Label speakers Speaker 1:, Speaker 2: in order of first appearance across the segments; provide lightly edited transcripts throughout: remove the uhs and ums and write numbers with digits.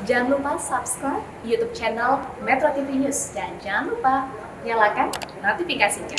Speaker 1: Jangan lupa subscribe YouTube channel Metro TV News dan jangan lupa nyalakan notifikasinya.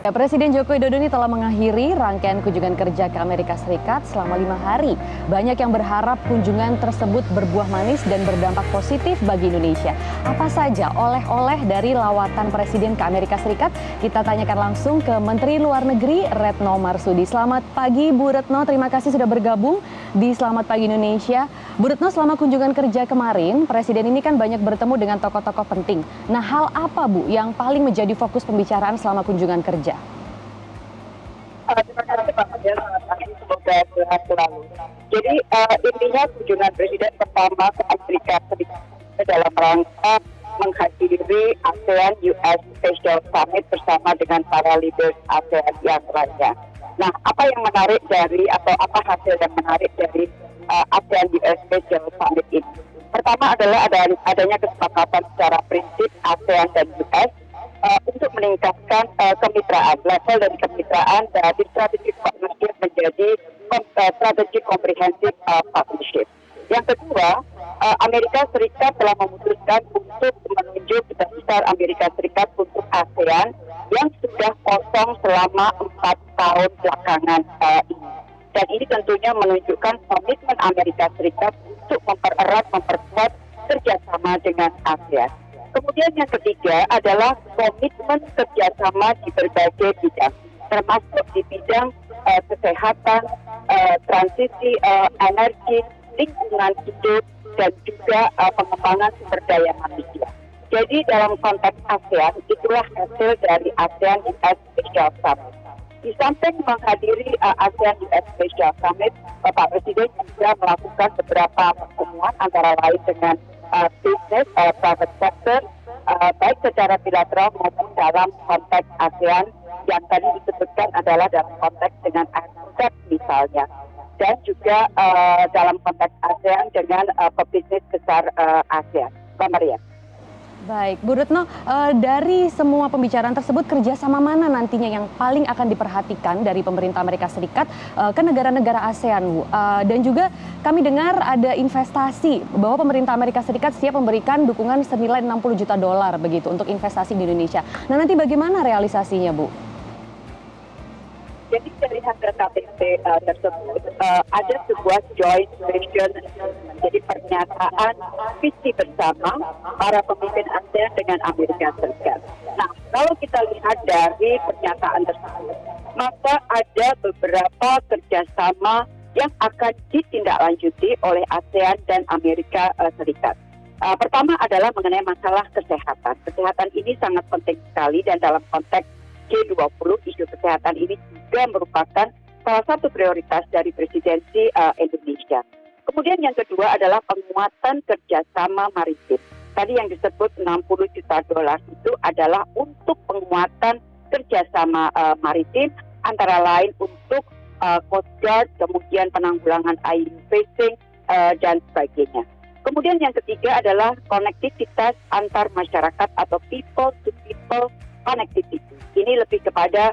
Speaker 2: Presiden Joko Widodo ini telah mengakhiri rangkaian kunjungan kerja ke Amerika Serikat selama 5 hari. Banyak yang berharap kunjungan tersebut berbuah manis dan berdampak positif bagi Indonesia. Apa saja oleh-oleh dari lawatan Presiden ke Amerika Serikat? Kita tanyakan langsung ke Menteri Luar Negeri Retno Marsudi. Selamat pagi Bu Retno, terima kasih sudah bergabung di Selamat Pagi Indonesia. Bu Retno, selama kunjungan kerja kemarin, Presiden ini kan banyak bertemu dengan tokoh-tokoh penting. Nah, hal apa Bu yang paling menjadi fokus pembicaraan selama kunjungan kerja?
Speaker 3: Terima kasih Pak Fadil, semoga sehat selalu. Jadi intinya kunjungan Presiden pertama ke Amerika Serikat dalam rangka menghadiri ASEAN US Special Summit bersama dengan para leaders ASEAN yang lainnya. Nah, apa yang menarik dari atau apa hasil yang menarik dari ASEAN US Special Summit ini? Pertama adalah adanya kesepakatan secara prinsip ASEAN dan US untuk meningkatkan kemitraan, level dari kemitraan dari strategic partnership menjadi strategic comprehensive partnership. Yang kedua, Amerika Serikat telah memutuskan untuk menunjuk Duta Besar Amerika Serikat untuk ASEAN yang sudah kosong selama 4 tahun belakangan ini. Dan ini tentunya menunjukkan komitmen Amerika Serikat untuk memperkuat kerjasama dengan ASEAN. Kemudian yang ketiga adalah komitmen kerjasama di berbagai bidang, termasuk di bidang kesehatan, transisi energi, lingkungan hidup, dan juga pengembangan sumber daya manusia. Jadi dalam konteks ASEAN, itulah hasil dari ASEAN US Special Summit. Di samping menghadiri ASEAN US Special Summit, Bapak Presiden juga melakukan beberapa pertemuan antara lain dengan business, private sector, baik secara bilateral maupun dalam konteks ASEAN yang tadi disebutkan adalah dalam konteks dengan ASEAN misalnya, dan juga dalam konteks ASEAN dengan pebisnis besar ASEAN. Mbak Maria.
Speaker 2: Baik, Bu Retno, dari semua pembicaraan tersebut kerjasama mana nantinya yang paling akan diperhatikan dari pemerintah Amerika Serikat ke negara-negara ASEAN, Bu? Dan juga kami dengar ada investasi bahwa pemerintah Amerika Serikat siap memberikan dukungan senilai 60 juta dolar begitu untuk investasi di Indonesia. Nah, nanti bagaimana realisasinya, Bu?
Speaker 3: Jadi dari hasil KTT tersebut ada sebuah joint vision, jadi pernyataan visi bersama para pemimpin ASEAN dengan Amerika Serikat. Nah, kalau kita lihat dari pernyataan tersebut, maka ada beberapa kerjasama yang akan ditindaklanjuti oleh ASEAN dan Amerika Serikat. Pertama adalah mengenai masalah kesehatan. Kesehatan ini sangat penting sekali dan dalam konteks G20, isu kesehatan ini juga merupakan salah satu prioritas dari presidensi Indonesia. Kemudian yang kedua adalah penguatan kerjasama maritim. Tadi yang disebut 60 juta dolar itu adalah untuk penguatan kerjasama maritim, antara lain untuk Coast Guard, kemudian penanggulangan island facing, dan sebagainya. Kemudian yang ketiga adalah konektivitas antar masyarakat atau people to people connectivity. Ini lebih kepada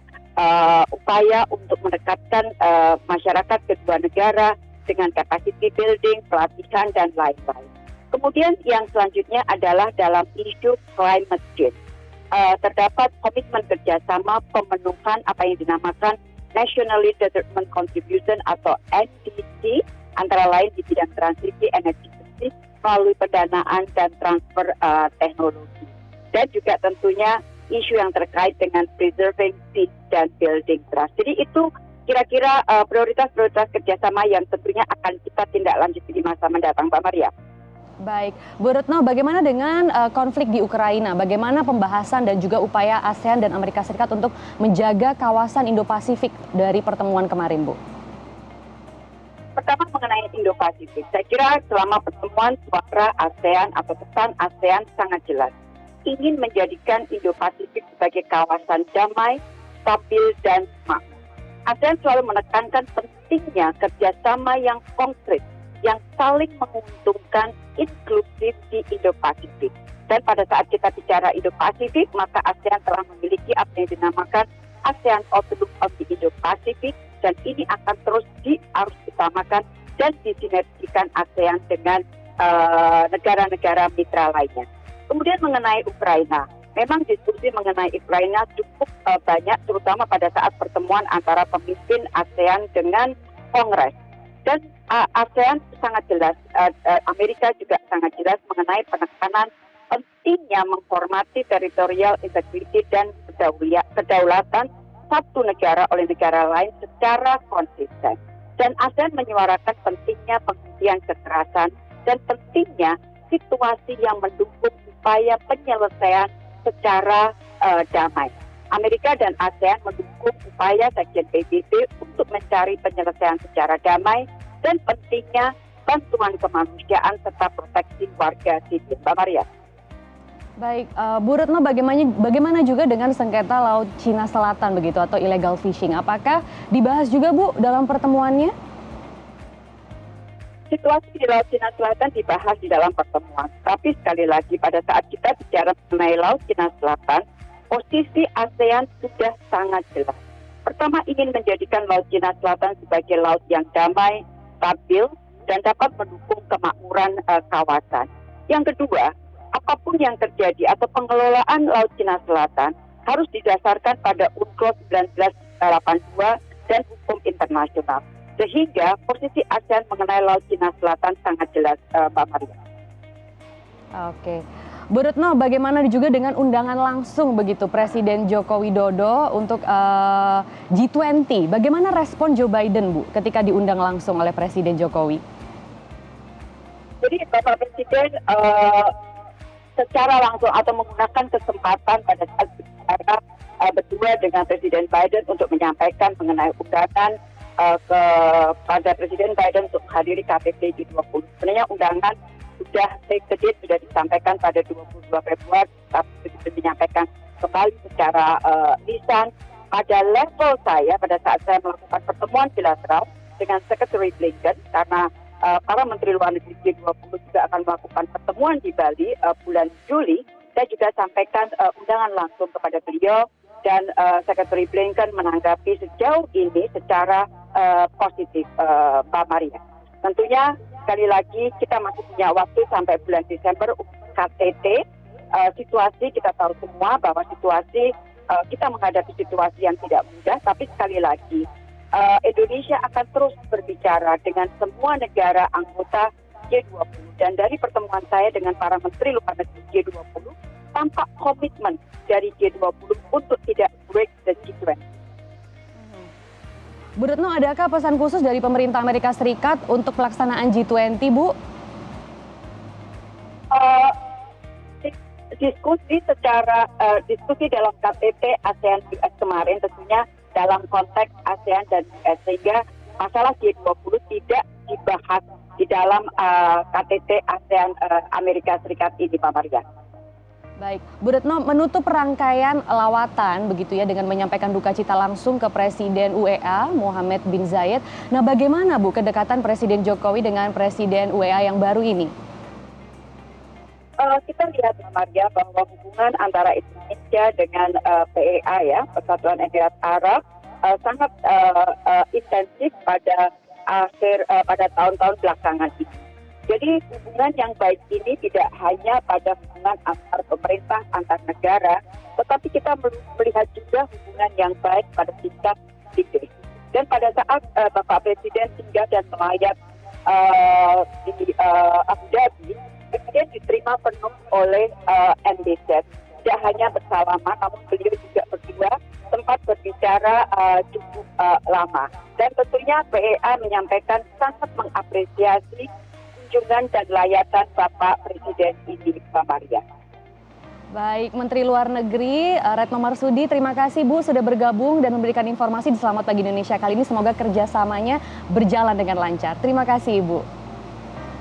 Speaker 3: upaya untuk mendekatkan masyarakat kedua negara dengan capacity building, pelatihan, dan lain-lain. Kemudian yang selanjutnya adalah dalam isu climate change. Terdapat komitmen kerjasama pemenuhan apa yang dinamakan Nationally Determined Contribution atau NDC, antara lain di bidang transisi energi bersih melalui pendanaan dan transfer teknologi. Dan juga tentunya isu yang terkait dengan preserving peace dan building trust. Jadi itu kira-kira prioritas-prioritas kerjasama yang tentunya akan kita tindak lanjuti di masa mendatang, Mbak Maria.
Speaker 2: Baik, Bu Retno, bagaimana dengan konflik di Ukraina? Bagaimana pembahasan dan juga upaya ASEAN dan Amerika Serikat untuk menjaga kawasan Indo-Pasifik dari pertemuan kemarin, Bu?
Speaker 3: Pertama mengenai Indo-Pasifik, saya kira selama pertemuan suara ASEAN atau pesan ASEAN sangat jelas. Ingin menjadikan Indo-Pasifik sebagai kawasan damai, stabil, dan makmur. ASEAN selalu menekankan pentingnya kerjasama yang konkret, yang saling menguntungkan, inklusif di Indo-Pasifik. Dan pada saat kita bicara Indo-Pasifik, maka ASEAN telah memiliki apa yang dinamakan ASEAN Outlook of the Indo-Pacific, dan ini akan terus harus diutamakan dan disinergikan ASEAN dengan negara-negara mitra lainnya. Kemudian mengenai Ukraina, memang diskusi mengenai Ukraina cukup banyak, terutama pada saat pertemuan antara pemimpin ASEAN dengan Kongres. Dan ASEAN sangat jelas, Amerika juga sangat jelas mengenai penekanan pentingnya menghormati territorial integrity dan kedaulatan satu negara oleh negara lain secara konsisten. Dan ASEAN menyuarakan pentingnya penghentian kekerasan dan pentingnya situasi yang mendukung upaya penyelesaian secara damai. Amerika dan ASEAN mendukung upaya Sekjen PBB untuk mencari penyelesaian secara damai dan pentingnya bantuan kemanusiaan serta proteksi warga sipil. Mbak Maria.
Speaker 2: Baik, Bu Retno, bagaimana juga dengan sengketa Laut Cina Selatan begitu atau illegal fishing? Apakah dibahas juga, Bu, dalam pertemuannya?
Speaker 3: Situasi di Laut Cina Selatan dibahas di dalam pertemuan. Tapi sekali lagi pada saat kita bicara mengenai Laut Cina Selatan, posisi ASEAN sudah sangat jelas. Pertama, ingin menjadikan Laut Cina Selatan sebagai laut yang damai, stabil, dan dapat mendukung kemakmuran kawasan. Yang kedua, apapun yang terjadi atau pengelolaan Laut Cina Selatan harus didasarkan pada UNCLOS 1982 dan hukum internasional. Sehingga posisi ASEAN mengenai Laut Cina Selatan sangat jelas, Mbak Maria.
Speaker 2: Oke. Bu Retno, bagaimana juga dengan undangan langsung begitu Presiden Joko Widodo untuk G20? Bagaimana respon Joe Biden, Bu, ketika diundang langsung oleh Presiden Jokowi?
Speaker 3: Jadi Bapak Presiden secara langsung atau menggunakan kesempatan pada saat bicara berdua dengan Presiden Biden untuk menyampaikan mengenai undangan kepada Presiden Biden untuk menghadiri KTT G20. Sebenarnya undangan sudah sudah disampaikan pada 22 Februari, tapi sudah menyampaikan kembali secara lisan. Pada level saya, pada saat saya melakukan pertemuan bilateral dengan Secretary Blinken, karena para Menteri Luar Negeri G20 juga akan melakukan pertemuan di Bali bulan Juli, saya juga sampaikan undangan langsung kepada beliau, dan Secretary Blinken menanggapi sejauh ini secara positif, Mbak Maria. Tentunya sekali lagi kita masih punya waktu sampai bulan Desember KTT. Situasi kita tahu semua bahwa situasi kita menghadapi situasi yang tidak mudah, tapi sekali lagi Indonesia akan terus berbicara dengan semua negara anggota G20, dan dari pertemuan saya dengan para Menteri Luar Negeri G20 tampak komitmen dari G20 untuk tidak break the G20.
Speaker 2: Bu Retno, adakah pesan khusus dari pemerintah Amerika Serikat untuk pelaksanaan G20, Bu?
Speaker 3: Diskusi dalam KTT ASEAN US kemarin tentunya dalam konteks ASEAN dan US, sehingga masalah G20 tidak dibahas di dalam KTT ASEAN Amerika Serikat ini, Pak Maria.
Speaker 2: Baik, Bu Retno, menutup rangkaian lawatan begitu ya dengan menyampaikan duka cita langsung ke Presiden UEA Mohammed bin Zayed. Nah, bagaimana, Bu, kedekatan Presiden Jokowi dengan Presiden UEA yang baru ini?
Speaker 3: Kita lihat, Mbak Maria, bahwa hubungan antara Indonesia dengan PEA, ya, Persatuan Emirat Arab, sangat intensif pada tahun-tahun belakangan ini. Jadi hubungan yang baik ini tidak hanya pada hubungan antar pemerintah, antar negara, tetapi kita melihat juga hubungan yang baik pada tingkat politik. Dan pada saat Bapak Presiden tinggal dan melayat di Abu Dhabi, kemudian diterima penuh oleh MBZ. Tidak hanya bersalaman, namun beliau juga berdua sempat berbicara cukup lama. Dan tentunya PEA menyampaikan sangat mengapresiasi kunjungan dan layatan Bapak Presiden ini, Mbak Maria.
Speaker 2: Baik, Menteri Luar Negeri Retno Marsudi, terima kasih, Bu, sudah bergabung dan memberikan informasi di Selamat Pagi Indonesia kali ini. Semoga kerjasamanya berjalan dengan lancar. Terima kasih, Bu.